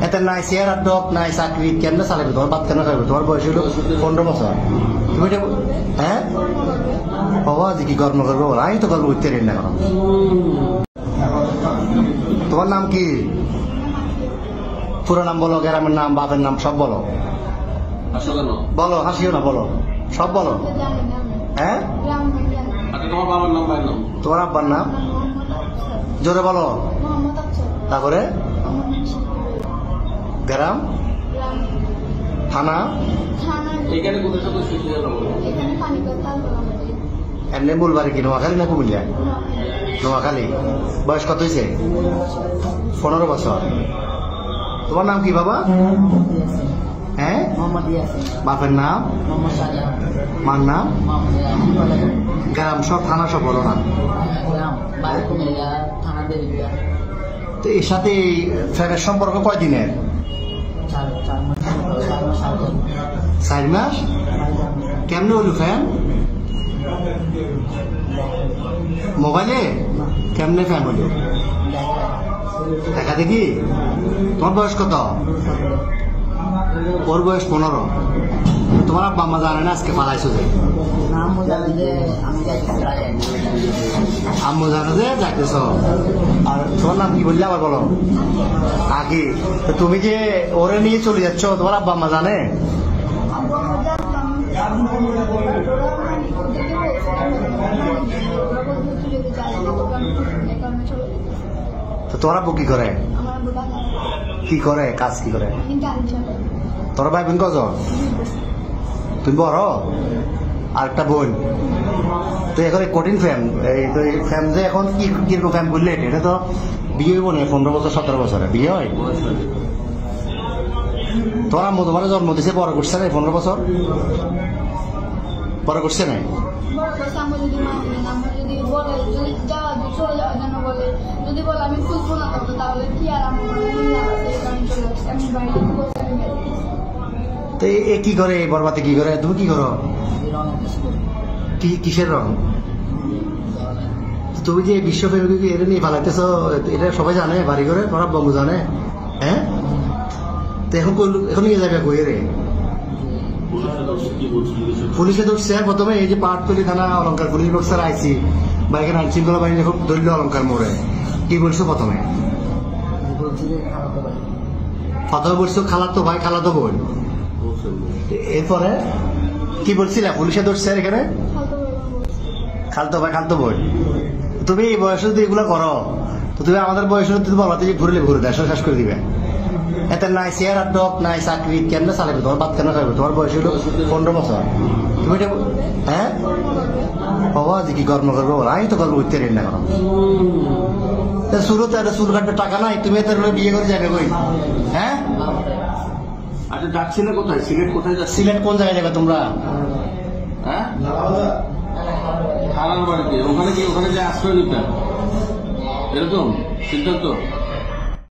এতে নাই চেয়ার আর ডক নাই চাকরি কেমনে চালাবে তোমার বাদ কেন খাবে তোমার বয়স হলো 15 বছর তুমি এটা হ্যাঁ বাবা যে কি কর্ম করবো আমি তো কর্ম করতে না এখন তোমার নাম কি পুরো নাম বলো গ্রামের নাম বাপের নাম সব বলো বলো হাসিও না বলো সব বলো হ্যাঁ তোমার আব্বার নাম জোরে বলো তারপরে গ্রাম থানা এমনি বলবারে কি নোয়াখালী না কুমিল্লা নোয়াখালী বয়স কত হয়েছে 15 বছর তোমার নাম কি বাবা হ্যাঁ বাপের নাম মার নাম গ্রাম সব থানা সব বলো না তো এর সাথে ফ্যানের সম্পর্ক কয়দিনের 4 মাস কেমনে হইল ফ্যান মোবাইলে কেমনে ফ্যান হইল দেখা দেখি তোমার বয়স কত ওর বয়স 15 তোমার আব্বা আম্মা জানে না আজকে পালাইছো যে আম্মু জানো যে যাইতেছ আর তোমার নাম কি বললে আবার বলো আগে তুমি যে ওরে নিয়ে চলে যাচ্ছ তোমার আব্বা আম্মা জানে তো তোমার আব্বু কি করে কাজ কি করে তোর ভাই বোন কজন তুমি বড় আর একটা বোন তো এখন কঠিন ফ্যাম এই ফ্যাম যে এখন কিরকম ফ্যাম বললে এটা তো বিয়ে হইব না 15 বছর 17 বছরে বিয়ে হয় তোর আম্মু তোমার জন্ম দিছে বড় করছে না 15 বছর বড় করছে না তো এ কি করে বরবাদে কি করে তুমি কি করো কিসের রং তুমি যে বিশ্বপ্রেমিক এটা নিয়ে পালাইতেছ এটা সবাই জানে বাড়ি করে তোমার বন্ধু জানে হ্যাঁ তো এখন নিয়ে যাবে কই রে পুলিশে ধরছে প্রথমে এই যে পাটতলি থানা অলঙ্কার পুলিশ বক্সার আইসি বা এখানে আইন শৃঙ্খলা বাহিনী যখন ধরল অলঙ্কার মোড়ে কি বলছো প্রথমে বলছো খালাতো ভাই খালাতো বোন এরপরে কি বলছিলা পুলিশে ধরছে এখানে খালতো ভাই খালতো বোন তুমি এই বয়সে যদি এগুলো করো তো তুমি আমাদের বয়সে বলাতে যে ঘুরলে ঘুরে দেয় শেষ করে দিবে এতে নাই চেয়ার আর ডক নাই চাকরি কেমনে চালাবে তোমার বাদ কেন খাবে তোমার বয়স হলো 15 বছর তুমি এটা হ্যাঁ বাবা যে কি কর্ম করবো আমি তো কর্ম করতে না এখন শুরুতে একটা চুল কাটবে টাকা নাই তুমি এত বিয়ে করে যাবে কই হ্যাঁ আচ্ছা যাচ্ছিলে কোথায় সিলেট কোথায় যাচ্ছে সিলেট কোন জায়গায় যাবে তোমরা হ্যাঁ খালার বাড়িতে ওখানে যে আশ্রয় নিতে এরকম সিদ্ধান্ত